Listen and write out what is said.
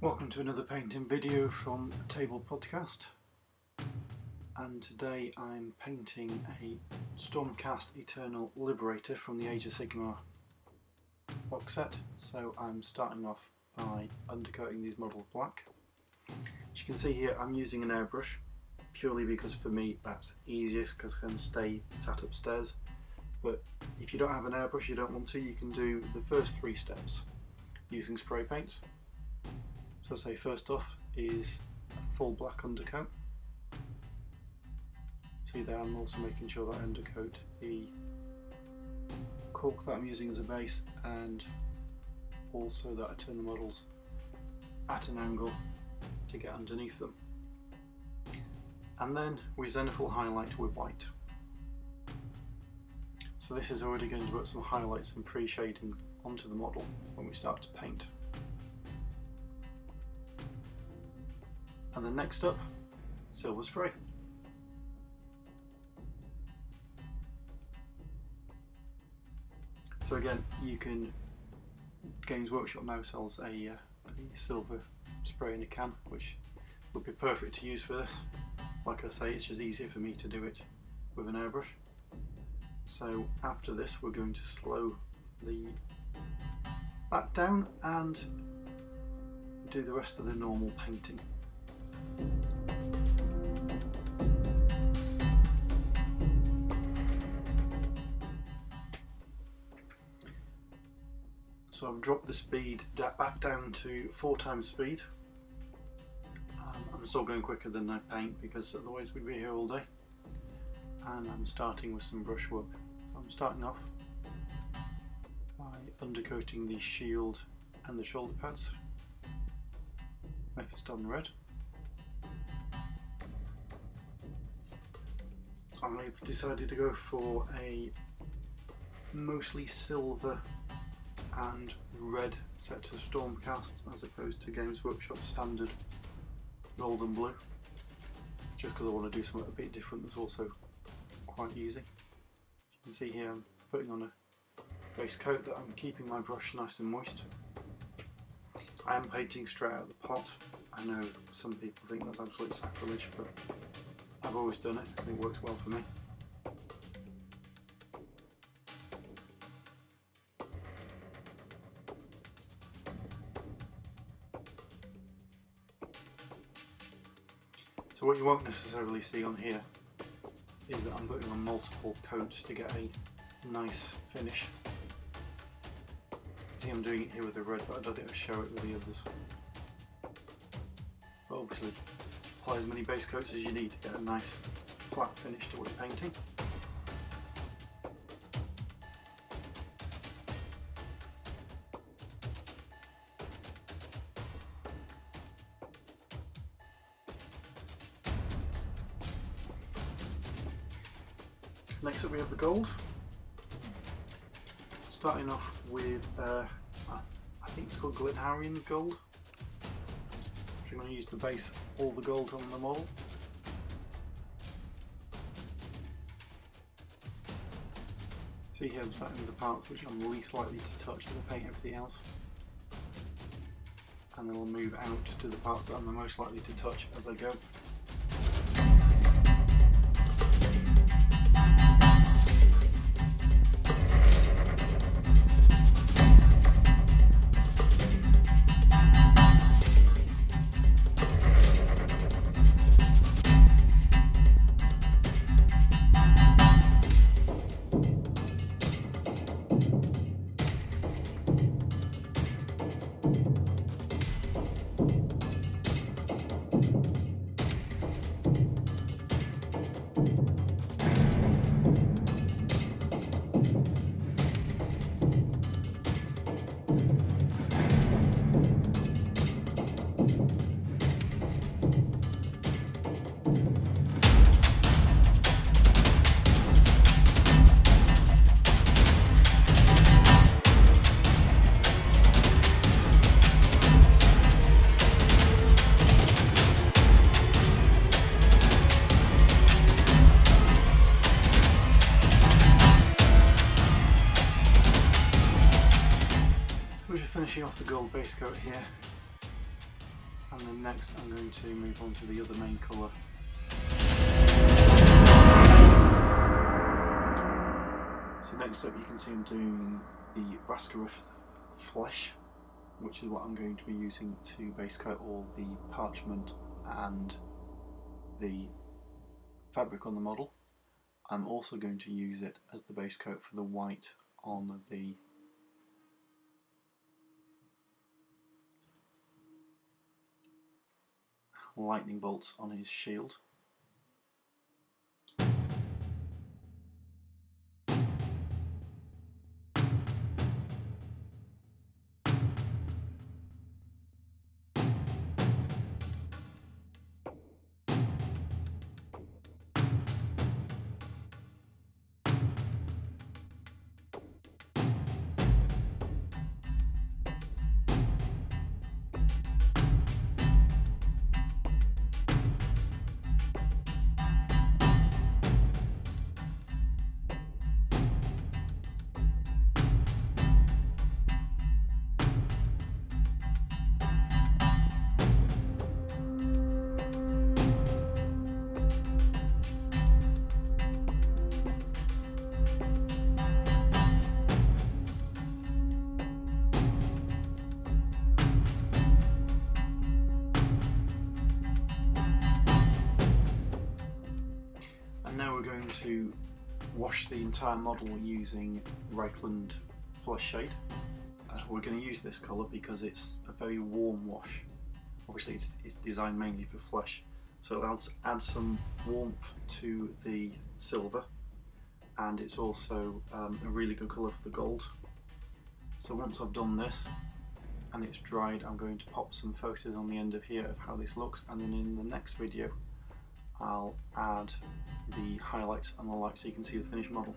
Welcome to another painting video from Table Podcast, and today I'm painting a Stormcast Eternal Liberator from the Age of Sigmar box set. So I'm starting off by undercoating these models black. As you can see here, I'm using an airbrush purely because for me that's easiest because I can stay sat upstairs. But if you don't have an airbrush, you don't want to, you can do the first 3 steps using spray paints. So say first off is a full black undercoat. See there, I'm also making sure that I undercoat the cork that I'm using as a base, and also that I turn the models at an angle to get underneath them. And then we zenithal highlight with white. So this is already going to put some highlights and pre-shading onto the model when we start to paint. And then next up, silver spray. So again, you can, Games Workshop now sells a silver spray in a can, which would be perfect to use for this. Like I say, it's just easier for me to do it with an airbrush. So after this, we're going to slow the back down and do the rest of the normal painting. So I've dropped the speed back down to 4 times speed. I'm still going quicker than I paint because otherwise we'd be here all day. And I'm starting with some brushwork. So I'm starting off by undercoating the shield and the shoulder pads. Mephiston Red. I've decided to go for a mostly silver and red set of Stormcast as opposed to Games Workshop standard gold and blue, just because I want to do something a bit different that's also quite easy. You can see here I'm putting on a base coat that I'm keeping my brush nice and moist. I am painting straight out of the pot. I know some people think that's absolute sacrilege, but I've always done it and it works well for me. So what you won't necessarily see on here is that I'm putting on multiple coats to get a nice finish. See, I'm doing it here with the red, but I don't think I'll show it with the others. But obviously, apply as many base coats as you need to get a nice flat finish to what you're painting. Next up we have the gold. Starting off with, I think it's called Glenharrian gold. I'm going to use the base, all the gold on the model. See here I'm starting with the parts which I'm least likely to touch and paint everything else. And then I'll move out to the parts that I'm the most likely to touch as I go. finishing off the gold base coat here. And then next I'm going to move on to the other main colour. So next up you can see I'm doing the Rakarath Flesh, which is what I'm going to be using to base coat all the parchment and the fabric on the model. I'm also going to use it as the base coat for the white on the lightning bolts on his shield. Now we're going to wash the entire model using Reikland Fleshshade. We're going to use this colour because it's a very warm wash. Obviously it's designed mainly for flesh, so it'll add some warmth to the silver, and it's also a really good colour for the gold. So once I've done this and it's dried, I'm going to pop some photos on the end of here of how this looks, and then in the next video I'll add the highlights and the lights so you can see the finished model.